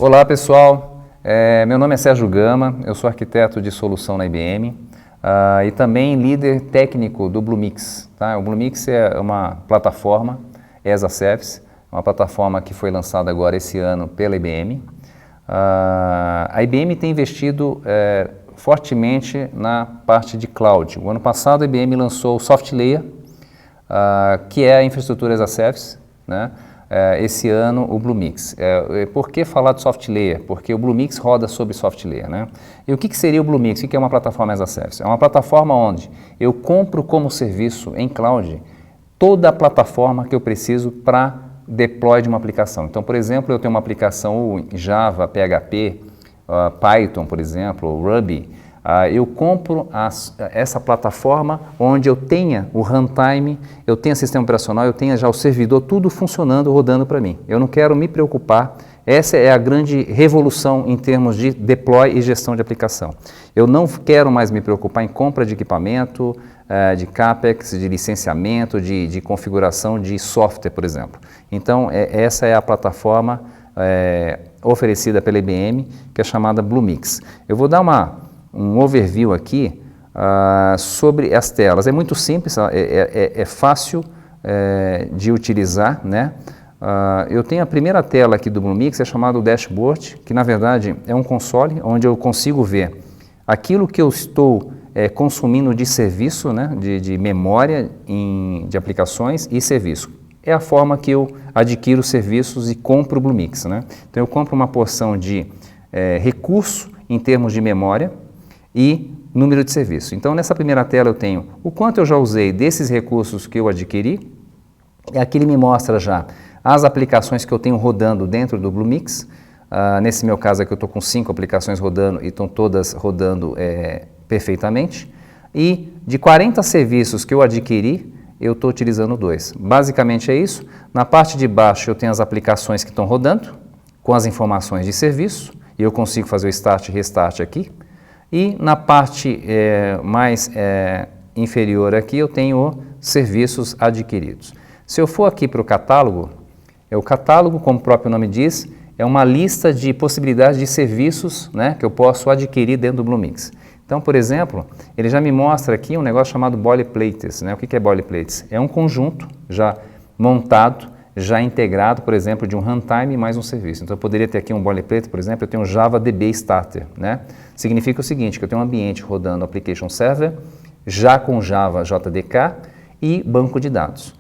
Olá pessoal, meu nome é Sérgio Gama, eu sou arquiteto de solução na IBM e também líder técnico do Bluemix. Tá? O Bluemix é uma plataforma as a Service, uma plataforma que foi lançada agora esse ano pela IBM. A IBM tem investido fortemente na parte de cloud. O ano passado a IBM lançou o SoftLayer, que é a infraestrutura as a Service, né? Esse ano o Bluemix. Por que falar de SoftLayer? Porque o Bluemix roda sobre SoftLayer, né? E o que seria o Bluemix? O que é uma plataforma as a Service? É uma plataforma onde eu compro como serviço em cloud toda a plataforma que eu preciso para deploy de uma aplicação. Então, por exemplo, eu tenho uma aplicação em Java, PHP, Python, por exemplo, Ruby. Eu compro essa plataforma onde eu tenha o runtime, eu tenha sistema operacional, eu tenha já o servidor, tudo funcionando, rodando para mim. Eu não quero me preocupar, essa é a grande revolução em termos de deploy e gestão de aplicação. Eu não quero mais me preocupar em compra de equipamento, de CAPEX, de licenciamento, de configuração de software, por exemplo. Então, essa é a plataforma oferecida pela IBM, que é chamada Bluemix. Eu vou dar um overview aqui sobre as telas. É muito simples, é fácil de utilizar, né? Eu tenho a primeira tela aqui do Bluemix, é chamado Dashboard, que na verdade é um console onde eu consigo ver aquilo que eu estou consumindo de serviço, né? de memória de aplicações e serviço. É a forma que eu adquiro serviços e compro o Bluemix, né? Então eu compro uma porção de recurso em termos de memória e número de serviço. Então, nessa primeira tela eu tenho o quanto eu já usei desses recursos que eu adquiri, e aqui ele me mostra já as aplicações que eu tenho rodando dentro do Bluemix. Nesse meu caso aqui eu estou com 5 aplicações rodando e estão todas rodando perfeitamente. E de 40 serviços que eu adquiri, eu estou utilizando 2. Basicamente é isso. Na parte de baixo eu tenho as aplicações que estão rodando, com as informações de serviço, e eu consigo fazer o start e restart aqui. E na parte mais inferior aqui eu tenho serviços adquiridos. Se eu for aqui para o catálogo, o catálogo, como o próprio nome diz, é uma lista de possibilidades de serviços, né, que eu posso adquirir dentro do Bluemix. Então, por exemplo, ele já me mostra aqui um negócio chamado boilerplates, né? O que é boilerplates? É um conjunto já montado, já integrado, por exemplo, de um runtime mais um serviço. Então, eu poderia ter aqui um boilerplate, por exemplo, eu tenho um Java DB Starter, né? Significa o seguinte, que eu tenho um ambiente rodando Application Server, já com Java JDK e banco de dados.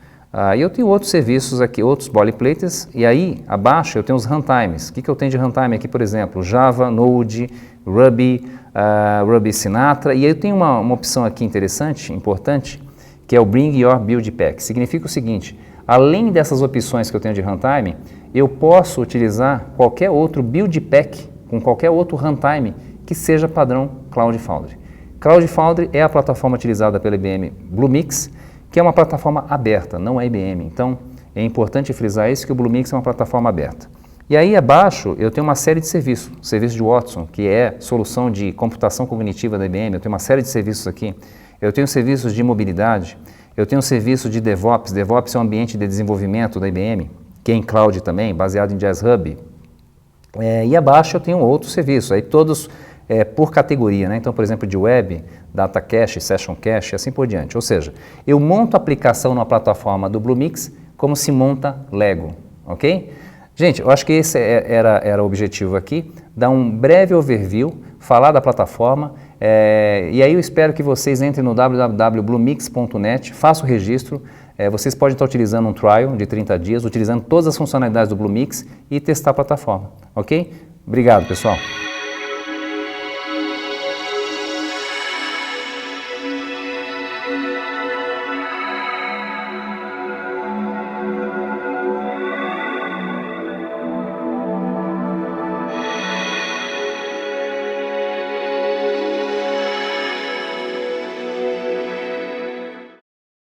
E eu tenho outros serviços aqui, outros boilerplates, e aí, abaixo, eu tenho os runtimes. O que eu tenho de runtime aqui, por exemplo? Java, Node, Ruby, Ruby Sinatra, e aí eu tenho uma opção aqui interessante, importante, que é o Bring Your Build Pack. Significa o seguinte, além dessas opções que eu tenho de runtime, eu posso utilizar qualquer outro build pack com qualquer outro runtime que seja padrão Cloud Foundry. Cloud Foundry é a plataforma utilizada pela IBM Bluemix, que é uma plataforma aberta, não é IBM. Então, é importante frisar isso, que o Bluemix é uma plataforma aberta. E aí abaixo eu tenho uma série de serviços, o serviço de Watson, que é solução de computação cognitiva da IBM, eu tenho uma série de serviços aqui. Eu tenho serviços de mobilidade, eu tenho um serviço de DevOps. DevOps é um ambiente de desenvolvimento da IBM, que é em cloud também, baseado em Jazz Hub. E abaixo eu tenho outros serviços, aí todos por categoria, né? Então, por exemplo, de web, data cache, session cache, assim por diante. Ou seja, eu monto a aplicação na plataforma do Bluemix como se monta Lego, ok? Gente, eu acho que esse era o objetivo aqui, dar um breve overview, falar da plataforma, e aí eu espero que vocês entrem no www.bluemix.net, façam o registro, vocês podem estar utilizando um trial de 30 dias, utilizando todas as funcionalidades do Bluemix e testar a plataforma, ok? Obrigado, pessoal.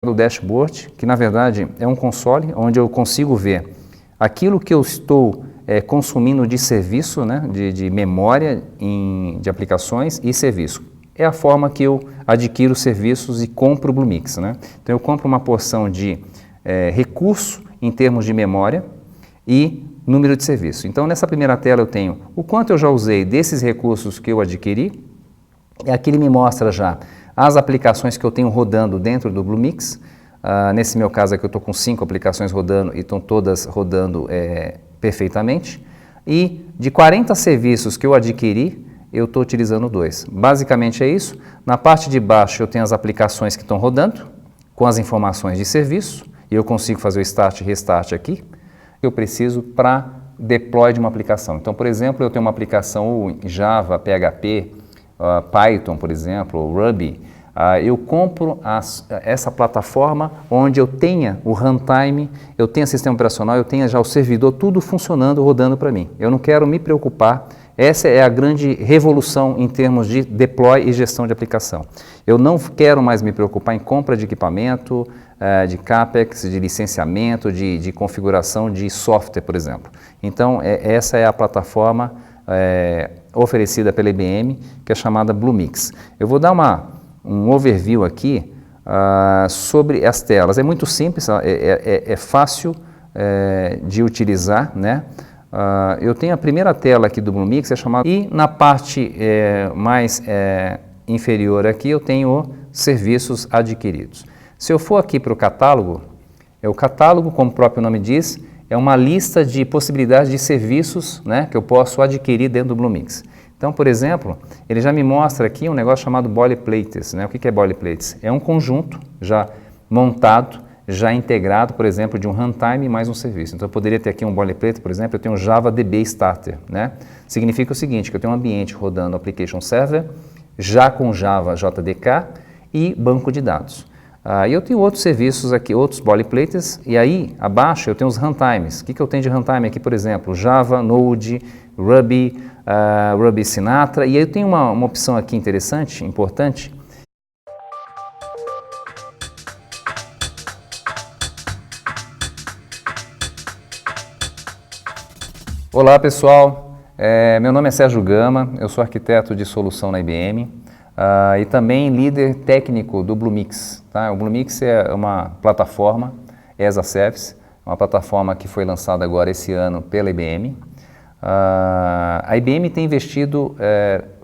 Do dashboard, que na verdade é um console onde eu consigo ver aquilo que eu estou consumindo de serviço, né, de memória de aplicações e serviço. É a forma que eu adquiro serviços e compro o Bluemix, né? Então eu compro uma porção de recurso em termos de memória e número de serviços. Então, nessa primeira tela eu tenho o quanto eu já usei desses recursos que eu adquiri, e aqui ele me mostra já as aplicações que eu tenho rodando dentro do Bluemix. Nesse meu caso aqui eu estou com 5 aplicações rodando e estão todas rodando perfeitamente. E de 40 serviços que eu adquiri, eu estou utilizando 2. Basicamente é isso. Na parte de baixo eu tenho as aplicações que estão rodando, com as informações de serviço, e eu consigo fazer o start e restart aqui. Eu preciso para deploy de uma aplicação. Então, por exemplo, eu tenho uma aplicação em Java, PHP, Python, por exemplo, ou Ruby. Eu compro essa plataforma onde eu tenha o runtime, eu tenha sistema operacional, eu tenha já o servidor, tudo funcionando, rodando para mim. Eu não quero me preocupar. Essa é a grande revolução em termos de deploy e gestão de aplicação. Eu não quero mais me preocupar em compra de equipamento, de CAPEX, de licenciamento, de configuração de software, por exemplo. Então, essa é a plataforma oferecida pela IBM, que é chamada Bluemix. Eu vou dar um overview aqui sobre as telas. É muito simples, é fácil de utilizar, né? Eu tenho a primeira tela aqui do Bluemix, é chamada, e na parte mais inferior aqui eu tenho serviços adquiridos. Se eu for aqui para o catálogo, o catálogo, como o próprio nome diz, é uma lista de possibilidades de serviços, né, que eu posso adquirir dentro do Bluemix. Então, por exemplo, ele já me mostra aqui um negócio chamado boilerplates, né? O que é boilerplates? É um conjunto já montado, já integrado, por exemplo, de um runtime mais um serviço. Então, eu poderia ter aqui um boilerplate, por exemplo, eu tenho um Java DB Starter, né? Significa o seguinte, que eu tenho um ambiente rodando Application Server, já com Java JDK e banco de dados. E eu tenho outros serviços aqui, outros boilerplates, e aí abaixo eu tenho os runtimes. O que eu tenho de runtime aqui, por exemplo? Java, Node, Ruby, Ruby Sinatra, e aí eu tenho uma opção aqui interessante, importante. Olá pessoal, meu nome é Sérgio Gama, eu sou arquiteto de solução na IBM e também líder técnico do Bluemix. Tá? O Bluemix é uma plataforma as a Service, uma plataforma que foi lançada agora esse ano pela IBM. A IBM tem investido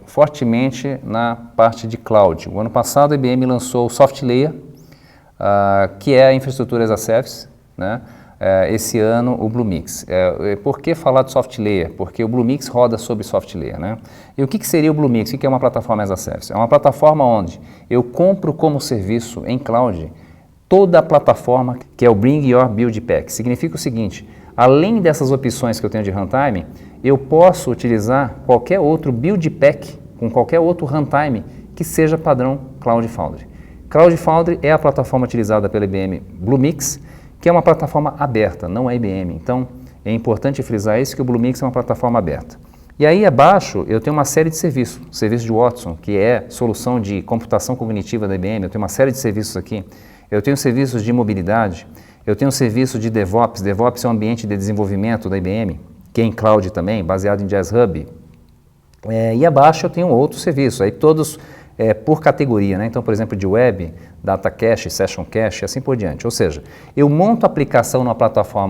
fortemente na parte de cloud. O ano passado a IBM lançou o SoftLayer, que é a infraestrutura as a Service, né? Esse ano o Bluemix. Por que falar de SoftLayer? Porque o Bluemix roda sobre SoftLayer, né? E o que seria o Bluemix? O que é uma plataforma as a Service? É uma plataforma onde eu compro como serviço em cloud toda a plataforma que é o Bring Your Build Pack. Significa o seguinte, além dessas opções que eu tenho de runtime, eu posso utilizar qualquer outro build pack com qualquer outro runtime que seja padrão Cloud Foundry. Cloud Foundry é a plataforma utilizada pela IBM Bluemix, que é uma plataforma aberta, não é IBM. Então, é importante frisar isso, que o Bluemix é uma plataforma aberta. E aí abaixo eu tenho uma série de serviços, o serviço de Watson, que é solução de computação cognitiva da IBM, eu tenho uma série de serviços aqui. Eu tenho serviços de mobilidade, eu tenho serviço de DevOps. DevOps é um ambiente de desenvolvimento da IBM, que é em cloud também, baseado em Jazz Hub. E abaixo eu tenho outros serviços, aí todos por categoria, né? Então, por exemplo, de web, data cache, session cache, assim por diante. Ou seja, eu monto a aplicação numa plataforma